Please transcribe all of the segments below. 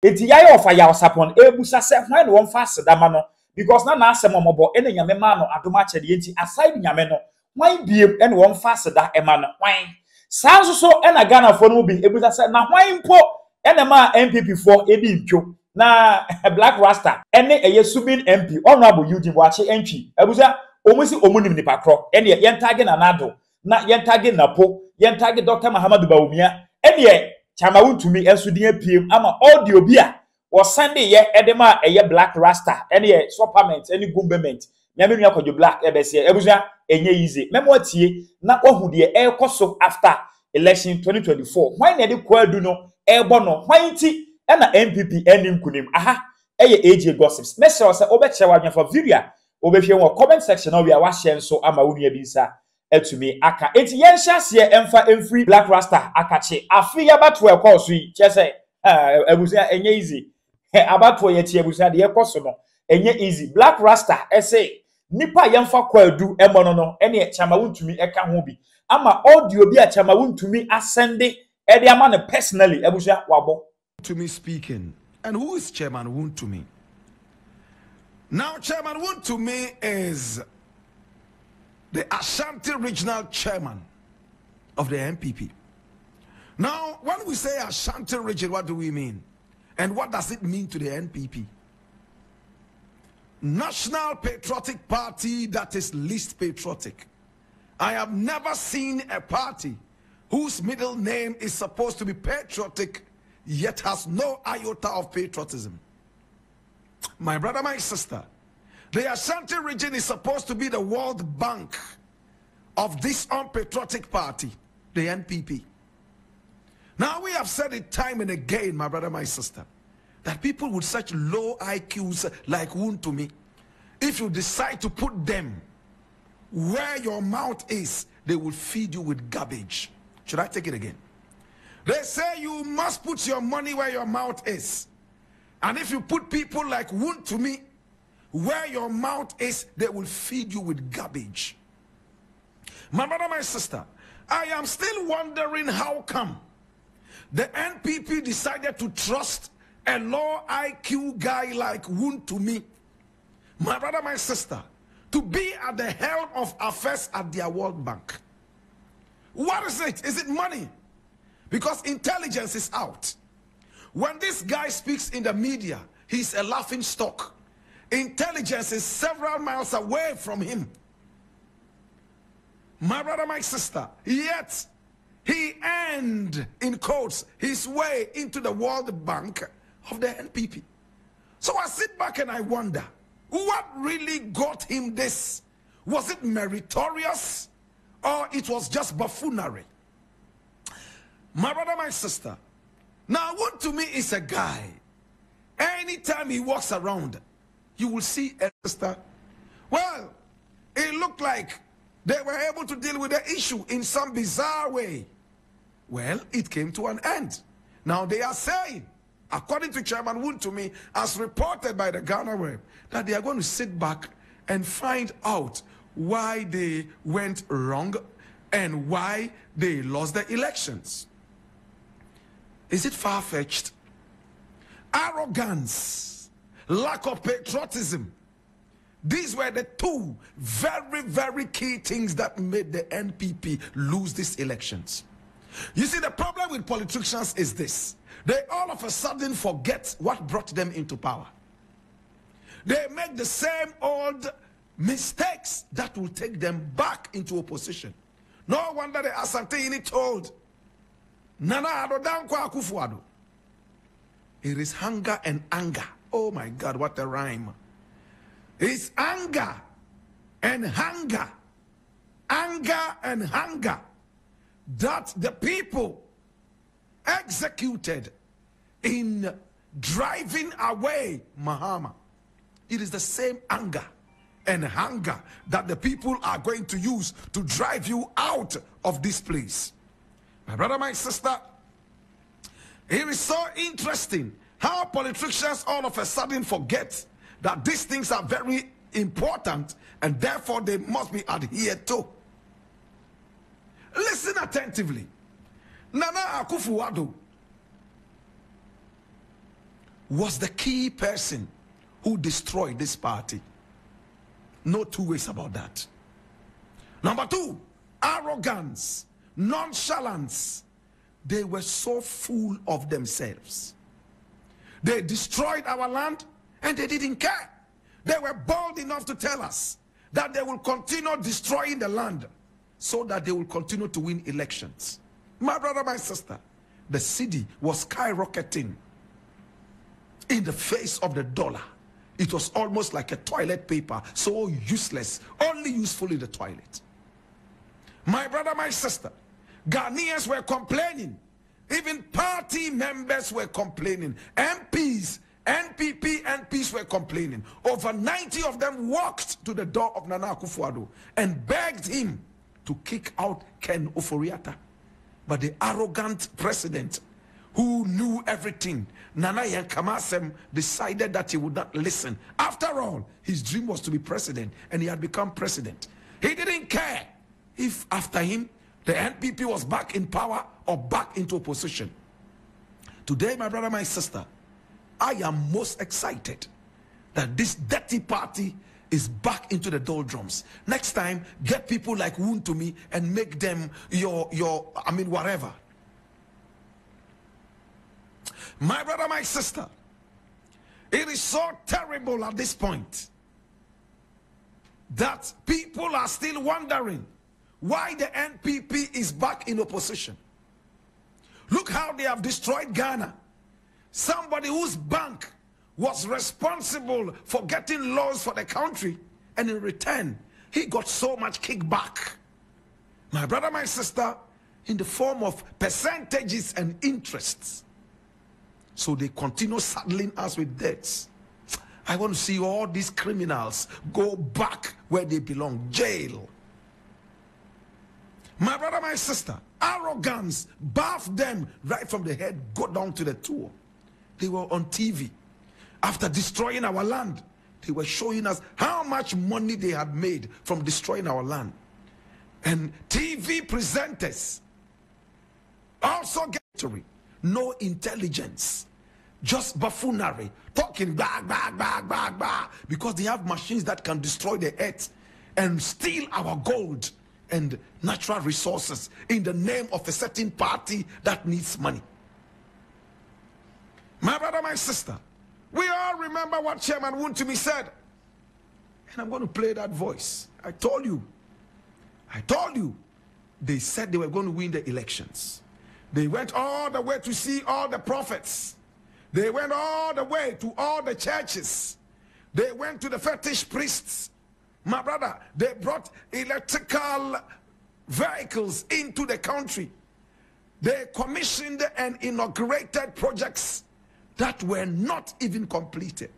eti yaya of ya osapon ebusa se hwan no fast da ma no because na asem omobo ene nyame ma no adoma chede enti aside nyame no hwan biem ene won fast da ema no hwan sanso so ena Ghana fo no bi ebusa se na hwan mpo ene ma NPP fo ebi ntwo na Blakk Rasta ene eye Subin MP honorable Eugene Wache entry ebusa omusi omunim nipa kro ene yen tagi na Addo na yen tagi NAPO yen tagi Dr. Mahamadu Bawumia ene chama Wontumi enso din apiem ama audio bi a wo Sunday ye edema eye Blakk Rasta ene ye supplement ene government nyame nua kwadwo Black ebese ebusa enye easy memo tie na ohu de ekoso after election 2024 when na de kwadu no ebo no hwan ti na NPP eni nkunim aha eye AJ gossips message say obeche wadwafo video obehwe won comment section na we a wa share nso ama wonua bi nsa etumi aka enti yen hyase emfa emfree Blakk Rasta akache afi ya bato ekoso yi chese ebusa enye easy abato ye tie ebusa de ekoso no enye easy Blakk Rasta ese nipa yemfa kwadu emono no ene chama Wontumi eka ho bi ama audio bi a chama Wontumi asende ede ama ne personally ebusa wabo to me speaking. And who is Chairman Wontumi? Now Chairman Wontumi is the Ashanti Regional Chairman of the NPP. Now when we say Ashanti Region, what do we mean? And what does it mean to the NPP? National Patriotic Party that is least patriotic. I have never seen a party whose middle name is supposed to be patriotic yet has no iota of patriotism. My brother, my sister, the Ashanti region is supposed to be the World Bank of this unpatriotic party, the NPP. Now we have said it time and again, my brother, my sister, that people with such low IQs like Wontumi, if you decide to put them where your mouth is, they will feed you with garbage. Should I take it again? They say you must put your money where your mouth is. And if you put people like Wontumi where your mouth is, they will feed you with garbage. My brother, my sister, I am still wondering how come the NPP decided to trust a low IQ guy like Wontumi, my brother, my sister, to be at the helm of affairs at their World Bank. What is it? Is it money? Because intelligence is out. When this guy speaks in the media, he's a laughing stock. Intelligence is several miles away from him. My brother, my sister, yet he earned, in quotes, his way into the World Bank of the NPP. So I sit back and I wonder, what really got him this? Was it meritorious or it was just buffoonery? My brother, my sister, now Wontumi is a guy. Anytime he walks around, you will see a sister. Well, it looked like they were able to deal with the issue in some bizarre way. Well, it came to an end. Now they are saying, according to Chairman Wontumi, as reported by the Magraheb, that they are going to sit back and find out why they went wrong and why they lost the elections. Is it far-fetched? Arrogance, lack of patriotism. These were the two very, very key things that made the NPP lose these elections. You see, the problem with politicians is this. They all of a sudden forget what brought them into power. They make the same old mistakes that will take them back into opposition. No wonder the Asante told Nana Addo Dankwa Akufo-Addo. It is hunger and anger. Oh my God, what a rhyme. It's anger and hunger. Anger and hunger that the people executed in driving away Mahama. It is the same anger and hunger that the people are going to use to drive you out of this place. My brother, my sister, it is so interesting how politicians all of a sudden forget that these things are very important and therefore they must be adhered to. Listen attentively. Nana Akufo-Addo was the key person who destroyed this party. No two ways about that. Number two, arrogance, nonchalance. They were so full of themselves. They destroyed our land and they didn't care. They were bold enough to tell us that they will continue destroying the land so that they will continue to win elections. My brother, my sister, the city was skyrocketing in the face of the dollar. It was almost like a toilet paper, so useless, only useful in the toilet. My brother, my sister, Ghanaians were complaining. Even party members were complaining. MPs, NPP MPs were complaining. Over 90 of them walked to the door of Nana Akufo-Addo and begged him to kick out Ken Ofori-Atta. But the arrogant president who knew everything, Nana Yankamasem, decided that he would not listen. After all, his dream was to be president, and he had become president. He didn't care if after him the NPP was back in power or back into opposition. Today, my brother, my sister, I am most excited that this dirty party is back into the doldrums. Next time, get people like Wontumi and make them your whatever. My brother, my sister, it is so terrible at this point that people are still wondering why the NPP is back in opposition. Look how they have destroyed Ghana. Somebody whose bank was responsible for getting loans for the country, and in return, he got so much kickback. My brother, my sister, in the form of percentages and interests. So they continue saddling us with debts. I want to see all these criminals go back where they belong, jail. My brother, my sister, arrogance bathed them right from the head, go down to the toe. They were on TV. After destroying our land, they were showing us how much money they had made from destroying our land. And TV presenters also get victory. No intelligence, just buffoonery, talking blah, blah, blah, blah, blah, because they have machines that can destroy the earth and steal our gold and natural resources in the name of a certain party that needs money. My brother, my sister, we all remember what Chairman Wontumi said. And I'm going to play that voice. I told you, they said they were going to win the elections. They went all the way to see all the prophets. They went all the way to all the churches. They went to the fetish priests. My brother, they brought electrical vehicles into the country. They commissioned and inaugurated projects that were not even completed.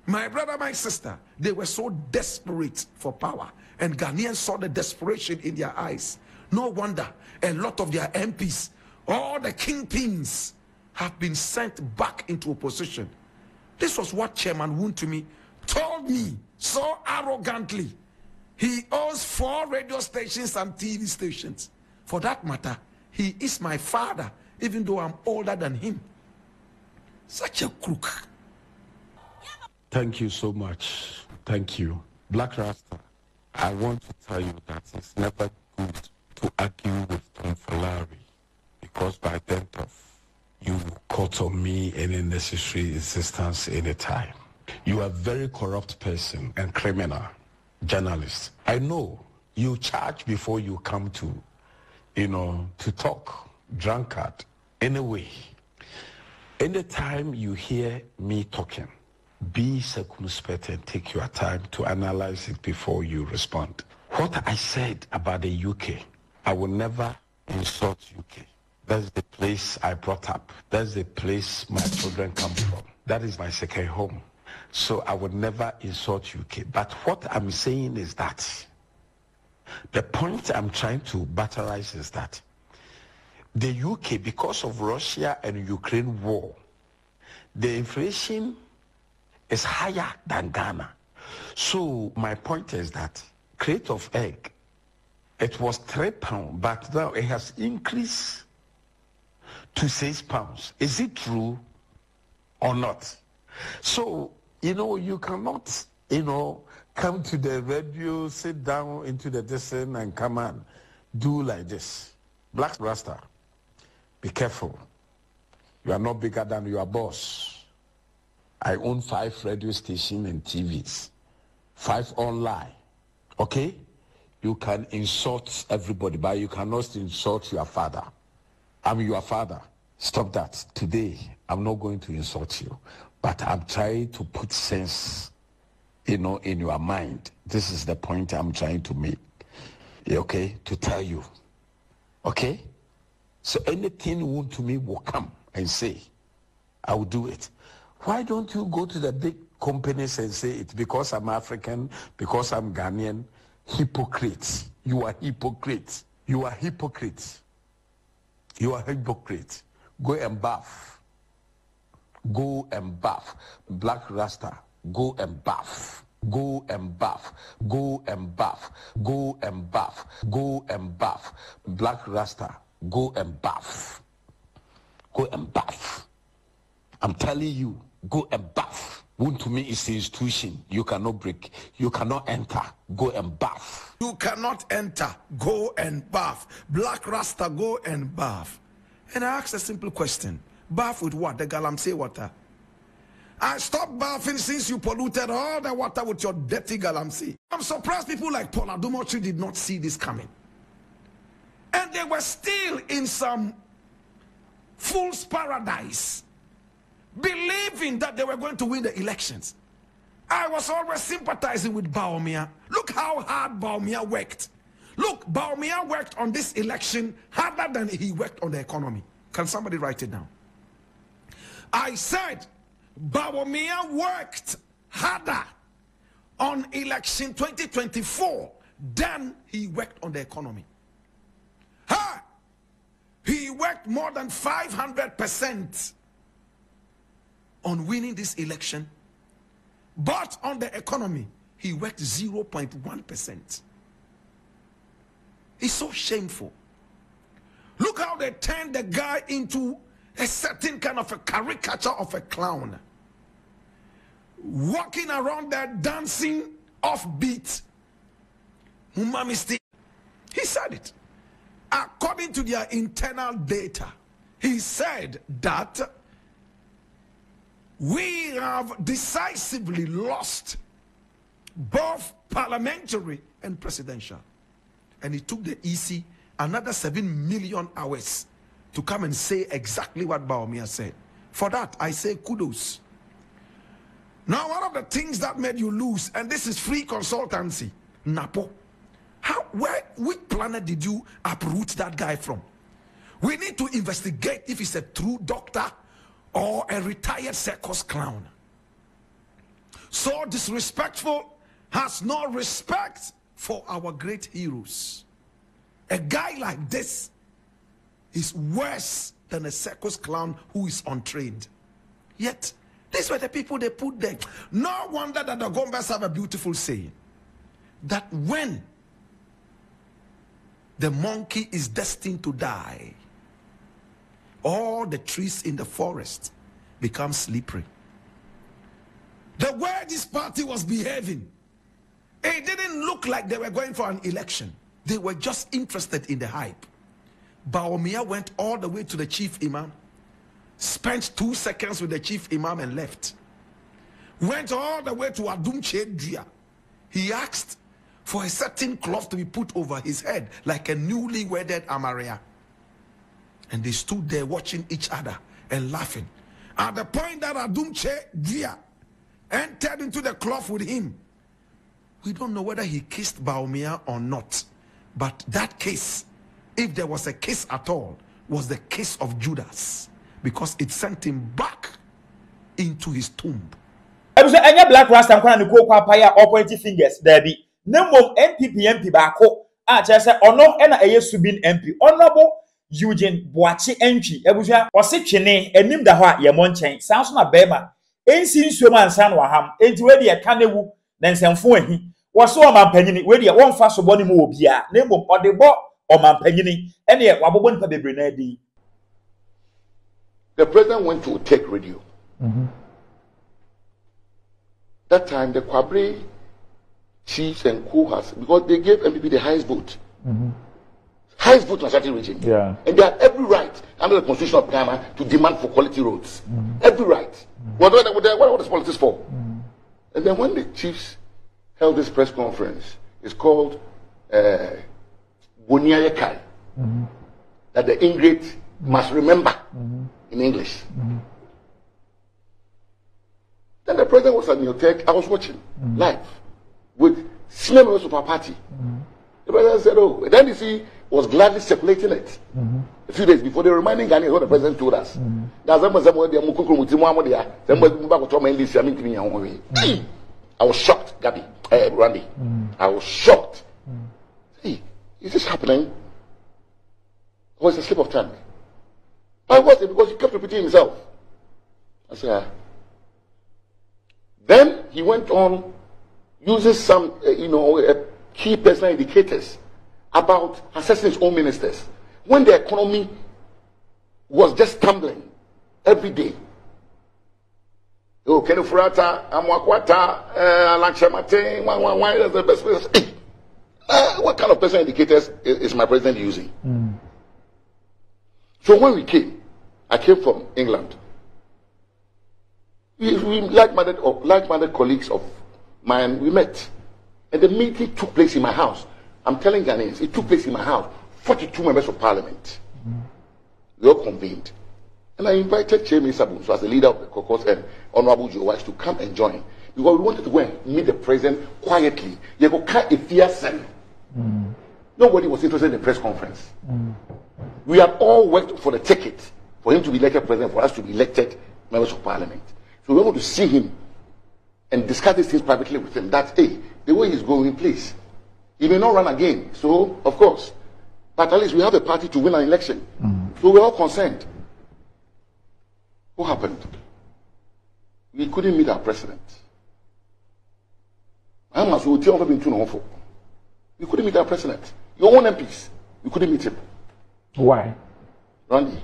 My brother, my sister, they were so desperate for power, and Ghanaians saw the desperation in their eyes. No wonder a lot of their MPs, all the kingpins, have been sent back into opposition. This was what Chairman Wontumi told me so arrogantly. He owns 4 radio stations and TV stations. For that matter, he is my father, even though I'm older than him. Such a crook. Thank you so much. Thank you. Blakk Rasta, I want to tell you that it's never good to argue with Tom Falari, because by then you caught on me any necessary insistence anytime. You are a very corrupt person and criminal journalist. I know you charge before you come to, to talk, drunkard. Anyway, anytime you hear me talking, be circumspect and take your time to analyze it before you respond. What I said about the UK, I will never insult UK. That's the place I brought up. That's the place my children come from. That is my second home. So I would never insult UK. But what I'm saying is that the point I'm trying to batterize is that the UK, because of Russia and Ukraine war, the inflation is higher than Ghana. So my point is that crate of egg, it was £3, but now it has increased to £6. Is it true or not? So, you cannot, come to the radio, sit down into the distance and come and do like this. Blakk Rasta, be careful. You are not bigger than your boss. I own 5 radio stations and TVs, 5 online. Okay? You can insult everybody, but you cannot insult your father. I'm your father. Stop that. Today, I'm not going to insult you, but I'm trying to put sense, in your mind. This is the point I'm trying to make. Okay? To tell you. Okay? So anything you want to me will come and say, I will do it. Why don't you go to the big companies and say it's because I'm African, because I'm Ghanaian? Hypocrites. You are hypocrites. You are hypocrites. You are hypocrites. Go and bath. Go and bath. Blakk Rasta, go and bath. Go and bath. Go and bath. Go and bath. Go and bath. Blakk Rasta, go and bath. Go and bath. I'm telling you, go and bath. Wontumi is the institution. You cannot break. You cannot enter. Go and bath. You cannot enter. Go and bath. Blakk Rasta, go and bath. And I asked a simple question. Bath with what? The galamsey water. I stopped bathing since you polluted all the water with your dirty galamsey. I'm surprised people like Paul Adumochi did not see this coming. And they were still in some fool's paradise, believing that they were going to win the elections. I was always sympathizing with Bawumia. Look how hard Bawumia worked. Look, Bawumia worked on this election harder than he worked on the economy. Can somebody write it down? I said Bawumia worked harder on election 2024 than he worked on the economy. He worked more than 500% on winning this election, but on the economy, he worked 0.1%. It's so shameful. Look how they turned the guy into a certain kind of a caricature of a clown. Walking around there, dancing offbeat. He said it. According to their internal data, he said that we have decisively lost both parliamentary and presidential. And it took the EC another 7 million hours to come and say exactly what Bawumia said. For that, I say kudos. Now, one of the things that made you lose, and this is free consultancy, NAPO. Which planet did you uproot that guy from? We need to investigate if he's a true doctor or a retired circus clown. So disrespectful, has no respect for our great heroes. A guy like this is worse than a circus clown who is untrained. Yet, these were the people they put there. No wonder that the Gombas have a beautiful saying that when the monkey is destined to die, all the trees in the forest become slippery. The way this party was behaving, it didn't look like they were going for an election. They were just interested in the hype. Bawumia went all the way to the chief imam, spent 2 seconds with the chief imam and left. Went all the way to Adum Chedria. He asked for a certain cloth to be put over his head like a newly wedded Amaria. And they stood there watching each other and laughing. At the point that Adum Chedria entered into the cloth with him, we don't know whether he kissed Bawumia or not. But that kiss, if there was a kiss at all, was the kiss of Judas, because it sent him back into his tomb. I was any Blakk Rasta and go papaya or pointy fingers, there be no more NPP MP bako. Just say, or no, and a Subin MP, honorable Eugene Boachi entry. Ebuja was it chene and nim the heart, your monchain, sounds my bema. Ain't seen so man san waham, ain't ready a canewu, then some phone. Was so a man penny, where you won't fast body move, yeah, name or the bo or man penny, and yet wabon to be brenadi. The president went to take radio. That time, the Kwabre chiefs and co-hosts, because they gave NPP the highest vote. Highest vote in the region. Yeah. And they have every right under the constitution of Ghana to demand for quality roads. Every right. What are these politics for? And then when the chiefs held this press conference, it's called Boniayekai, that the ingrate must remember in English. Then the president was at Neotech. I was watching live with senior members of our party. The president said, oh, then you see, was gladly circulating it a few days before. They were reminding Ghanaians what the president told us. I was shocked, Gabby, Randy. I was shocked. Hey, is this happening? Or is it a slip of tongue? Why was it? Because he kept repeating himself. I said, Then he went on using some, key personal indicators about assessing his own ministers. When the economy was just tumbling every day. Oh, Kenufurata, Amwakwata, Alakshamate, that's the best place. What kind of personal indicators is my president using? So when we came, I came from England. We like-minded colleagues of mine, we met. And the meeting took place in my house. I'm telling Ghanaians, it took place in my house. 42 members of parliament. We all convened. And I invited Chemi Sabun, so as the leader of the caucus, and Honorable Joe Weiss to come and join. Because we wanted to go and meet the president quietly. Nobody was interested in the press conference. We had all worked for the ticket for him to be elected president, for us to be elected members of parliament. So we want to see him and discuss these things privately with him. That, hey, the way he's going, please. He may not run again, so, of course. But at least we have a party to win an election. So we're all concerned. What happened? We couldn't meet our president. We couldn't meet our president. Your own MPs, we couldn't meet him. Why? Randy,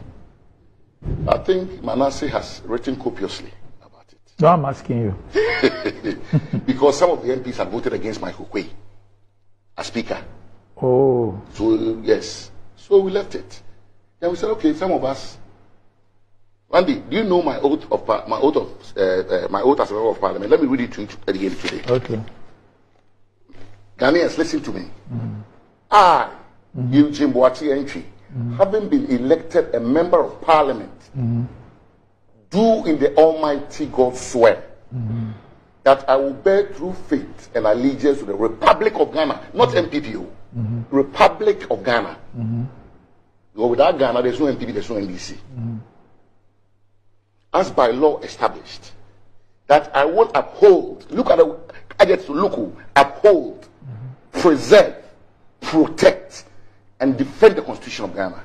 I think Manasseh has written copiously about it. No, I'm asking you. Because some of the MPs had voted against Michael Quay as speaker. Oh. So, yes. So we left it. Then we said, okay, some of us. Randy, do you know my oath as a member of parliament? Let me read it to you again today. Okay. Ghanaians, listen to me. I, Eugene Boati Entry, having been elected a member of parliament, do in the Almighty God swear that I will bear true faith and allegiance to the Republic of Ghana, not MPPO, Republic of Ghana. Because without Ghana, there's no MPP, there's no NDC. As by law established, that I will uphold, look at the adjective, uphold, preserve, protect, and defend the Constitution of Ghana.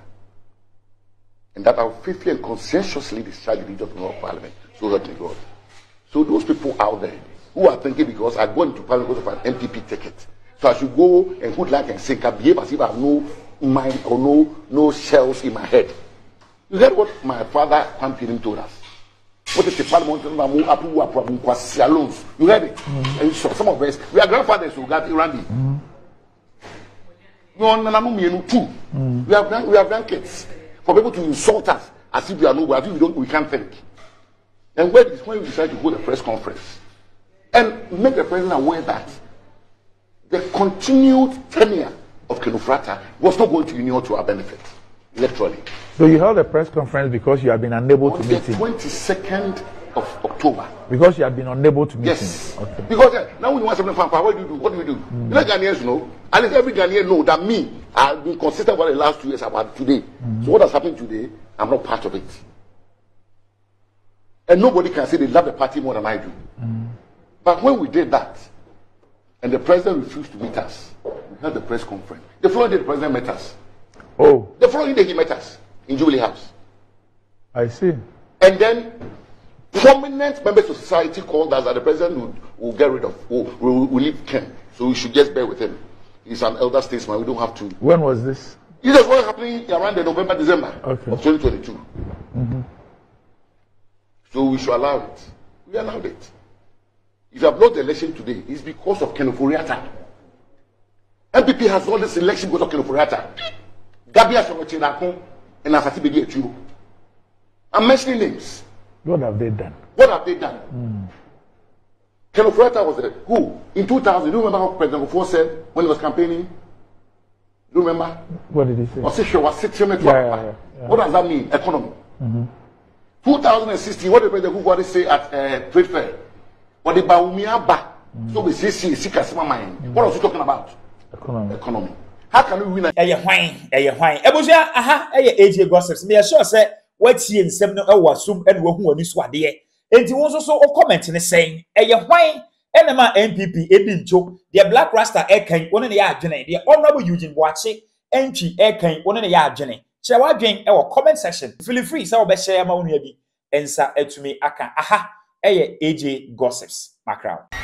And that I will faithfully and conscientiously discharge the duty of member of parliament. So help me God. So those people out there who are thinking because I go into parliament because of an MPP ticket, so I should go and put like and sink, I behave as if I have no mind or no shells in my head. You heard what my father Kwampirim told us. What is the parliament? You heard it? And so some of us, we are grandfathers who got Randy. We have grandkids for people to insult us as if we are nowhere, as if we can't think. And when we decide to hold a press conference and make the president aware that the continued tenure of Kenufrata was not going to union to our benefit, literally. So you held a press conference because you have been unable to meet him? On the 22nd of October. Because you have been unable to meet him? Yes. Okay. Because now when you want something from power, what do you do? What do we do? You let Ghanaians know. At least every Ghanaian know that me, I've been consistent for the last 2 years about today. So what has happened today, I'm not part of it. And nobody can say they love the party more than I do. But when we did that, and the president refused to meet us, we held the press conference. The following day, the president met us. Oh. The following day, he met us in Jubilee House. I see. And then prominent members of society called us that the president will get rid of, will leave Ken. So we should just bear with him. He's an elder statesman. We don't have to. When was this? This was happening around the November, December of 2022. So we should allow it. We allowed it. If you have lost the election today, it's because of Kenoforiata. NPP has won this election because of Kenoforiata. Gabia Shonochinakon and Asati Bedi Etu. I'm mentioning names. What have they done? What have they done? Kenoforiata was who? In 2000, do you remember what President Kufo said when he was campaigning? Do you remember? What did he say? What does that mean? Economy. 2016, what did President Kufo say at trade fair? What the Baumia so we see mind. What was he talking about? Economy. How can we win? Ebusia, aha, AJ gossips. Me sure say what see in sem no wasum and wo hu ani so ade. Enti won so comment ne saying, hwan enema NPP ebi ncho, the Blakk Rasta ekan won ne ya adwene, the honorable Eugene Boache entry ekan won ne ya adwene. Share wadwen comment section. Feel free say obe share ma wonu bi ensa etumi aka. Aha, AJ gossips. Magraheb.